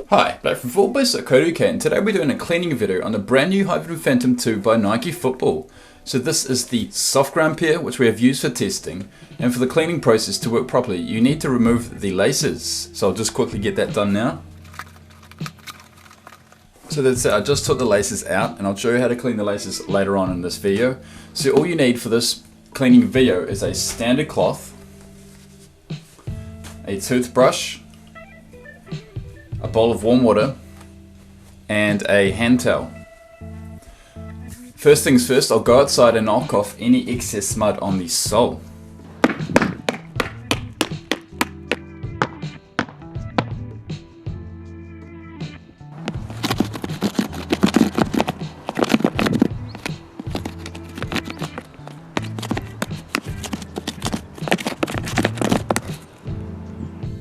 Hi, Blake from FootballBase.co.uk, and today we're doing a cleaning video on the brand new Hypervenom Phantom II by Nike Football. So this is the soft ground pair which we have used for testing, and for the cleaning process to work properly you need to remove the laces. So I'll just quickly get that done now. So that's it, I just took the laces out and I'll show you how to clean the laces later on in this video. So all you need for this cleaning video is a standard cloth, a toothbrush, a bowl of warm water, and a hand towel. First things first, I'll go outside and knock off any excess mud on the sole.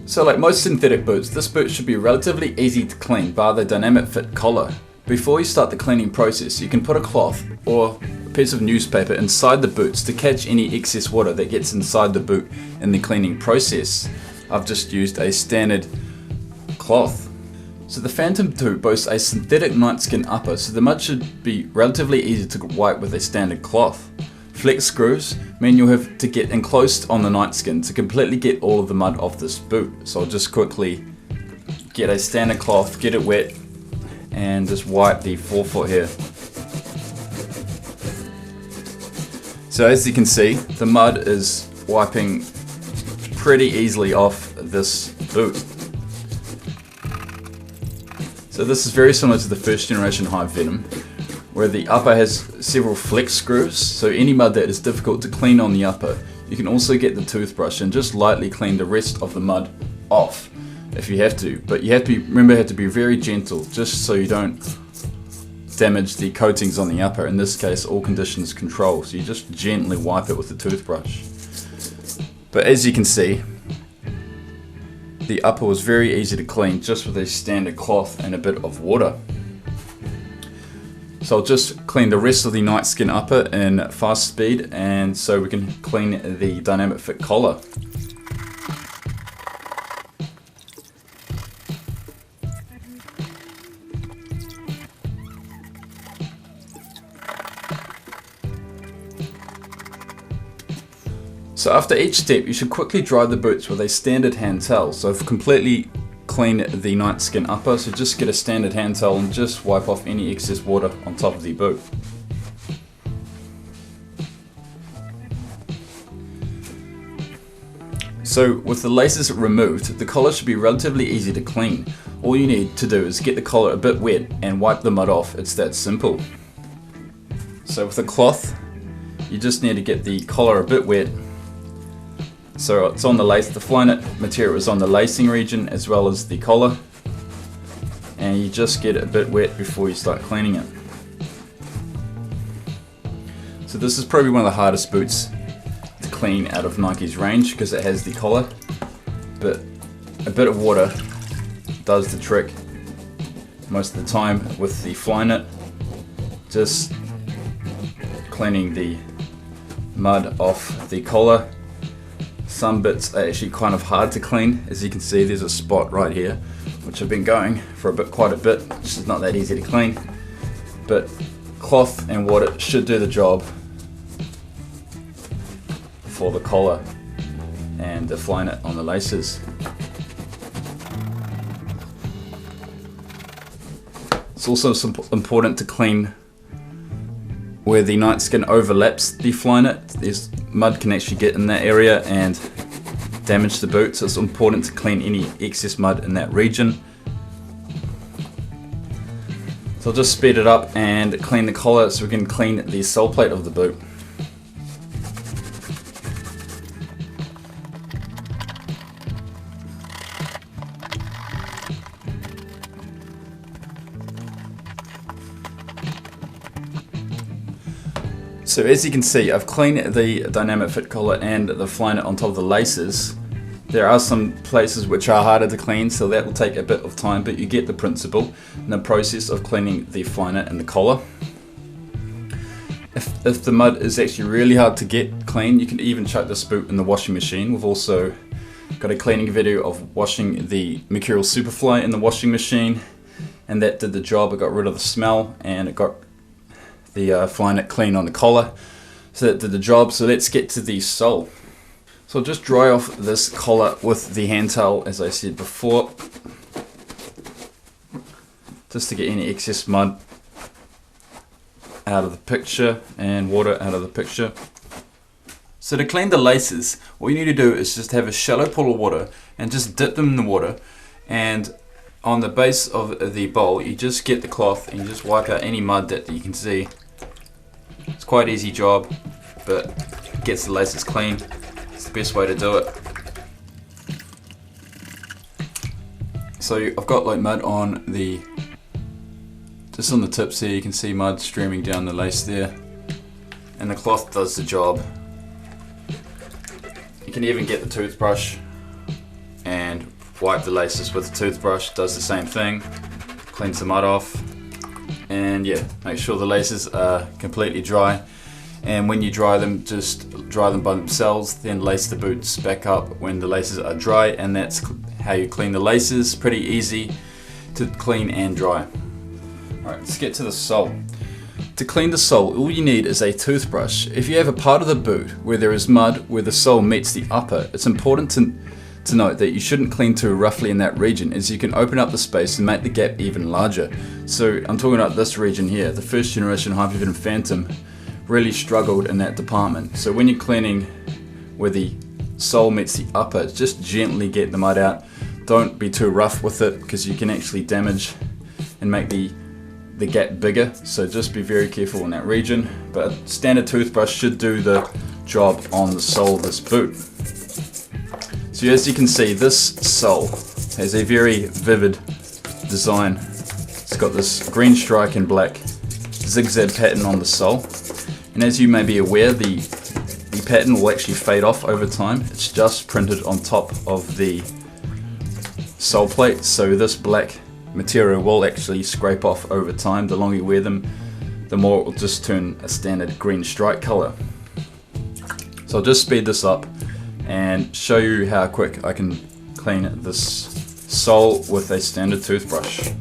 So like most synthetic boots, this boot should be relatively easy to clean bar the dynamic fit collar. Before you start the cleaning process, you can put a cloth or a piece of newspaper inside the boots to catch any excess water that gets inside the boot in the cleaning process. I've just used a standard cloth. So the Phantom II boasts a synthetic night skin upper, so the mud should be relatively easy to wipe with a standard cloth. Flex screws mean you'll have to get enclosed on the night skin to completely get all of the mud off this boot. So I'll just quickly get a standard cloth, get it wet, and just wipe the forefoot here. So as you can see, the mud is wiping pretty easily off this boot. So this is very similar to the first generation Hypervenom, where the upper has several flex screws, so any mud that is difficult to clean on the upper, you can also get the toothbrush and just lightly clean the rest of the mud off if you have to. But you have to be very gentle, just so you don't damage the coatings on the upper. In this case, all conditions control, so you just gently wipe it with the toothbrush. But as you can see, the upper was very easy to clean just with a standard cloth and a bit of water. So I'll just clean the rest of the night skin upper in fast speed, and so we can clean the dynamic fit collar. So after each step you should quickly dry the boots with a standard hand towel. So I've completely clean the night skin upper, so just get a standard hand towel and just wipe off any excess water on top of the boot. So with the laces removed, the collar should be relatively easy to clean. All you need to do is get the collar a bit wet and wipe the mud off. It's that simple. So with a cloth, you just need to get the collar a bit wet. So it's on the lace, the fly-knit material is on the lacing region as well as the collar, and you just get it a bit wet before you start cleaning it. So this is probably one of the hardest boots to clean out of Nike's range because it has the collar, but a bit of water does the trick most of the time with the fly-knit, just cleaning the mud off the collar. Some bits are actually kind of hard to clean. As you can see, there's a spot right here which I've been going for quite a bit, which is not that easy to clean, but cloth and water should do the job for the collar and the fly-knit on the laces. It's also important to clean where the night skin overlaps the fly-knit. There's mud can actually get in that area and damage the boot, so it's important to clean any excess mud in that region. So I'll just speed it up and clean the collar so we can clean the sole plate of the boot. So as you can see, I've cleaned the dynamic fit collar and the fly-knit on top of the laces. There are some places which are harder to clean, so that will take a bit of time, but you get the principle in the process of cleaning the fly-knit and the collar. If the mud is actually really hard to get clean, you can even chuck this boot in the washing machine. We've also Got a cleaning video of washing the Mercurial Superfly in the washing machine, and that did the job. It got rid of the smell and it got the fly net clean on the collar. So that did the job. So let's get to the sole. So I'll just dry off this collar with the hand towel, as I said before, just to get any excess mud out of the picture and water out of the picture. So to clean the laces, all you need to do is just have a shallow pool of water and just dip them in the water, and on the base of the bowl you just get the cloth and you just wipe out any mud that you can see. It's quite an easy job, but it gets the laces clean. It's the best way to do it. So I've got like mud on the, just on the tips here, you can see mud streaming down the lace there, and the cloth does the job. You can even get the toothbrush and wipe the laces with the toothbrush, does the same thing, cleans the mud off, and yeah, make sure the laces are completely dry. And when you dry them, just dry them by themselves, then lace the boots back up when the laces are dry, and that's how you clean the laces. Pretty easy to clean and dry. Alright, let's get to the sole. To clean the sole, all you need is a toothbrush. If you have a part of the boot where there is mud where the sole meets the upper, it's important to note that you shouldn't clean too roughly in that region, as you can open up the space and make the gap even larger. So I'm talking about this region here. The first generation Hypervenom Phantom really struggled in that department. So when you're cleaning where the sole meets the upper, just gently get the mud out. Don't be too rough with it, because you can actually damage and make the gap bigger. So just be very careful in that region. But a standard toothbrush should do the job on the sole of this boot. So as you can see, this sole has a very vivid design. It's got this green strike and black zigzag pattern on the sole. And as you may be aware, the pattern will actually fade off over time. It's just printed on top of the sole plate, so this black material will actually scrape off over time. The longer you wear them, the more it will just turn a standard green stripe color. So I'll just speed this up and show you how quick I can clean this sole with a standard toothbrush.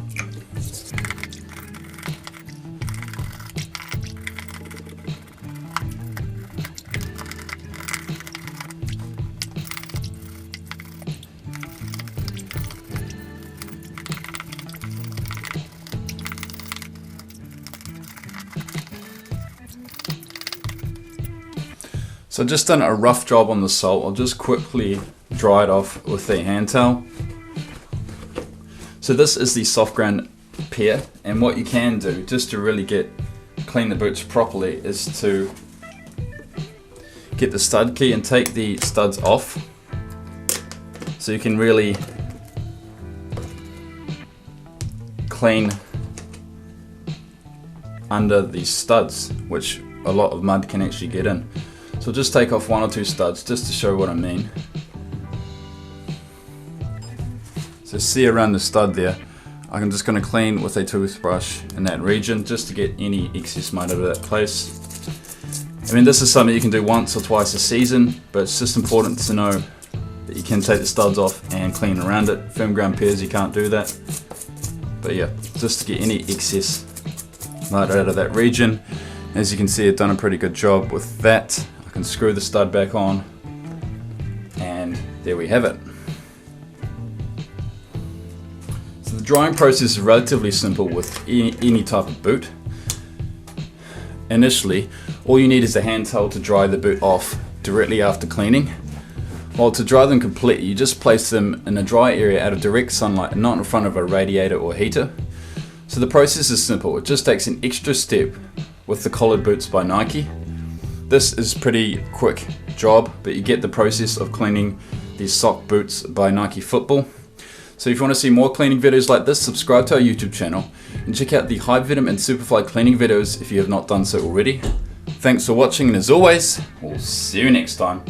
So I've just done a rough job on the sole. I'll just quickly dry it off with a hand towel. So this is the soft ground pair, and what you can do just to really clean the boots properly is to get the stud key and take the studs off, so you can really clean under these studs, which a lot of mud can actually get in. So just take off one or two studs just to show what I mean. So see around the stud there, I'm just going to clean with a toothbrush in that region just to get any excess mud out of that place. I mean, this is something you can do once or twice a season, but it's just important to know that you can take the studs off and clean around it. Firm ground pairs you can't do that. But yeah, just to get any excess mud out of that region. As you can see, I've done a pretty good job with that. I can screw the stud back on, and there we have it. So the drying process is relatively simple with any type of boot. Initially, all you need is a hand towel to dry the boot off directly after cleaning. While to dry them completely, you just place them in a dry area out of direct sunlight and not in front of a radiator or heater. So the process is simple. It just takes an extra step with the collared boots by Nike. This is pretty quick job, but you get the process of cleaning these sock boots by Nike Football. So if you want to see more cleaning videos like this, subscribe to our YouTube channel and check out the Hypervenom and Superfly cleaning videos if you have not done so already. Thanks for watching, and as always, we'll see you next time.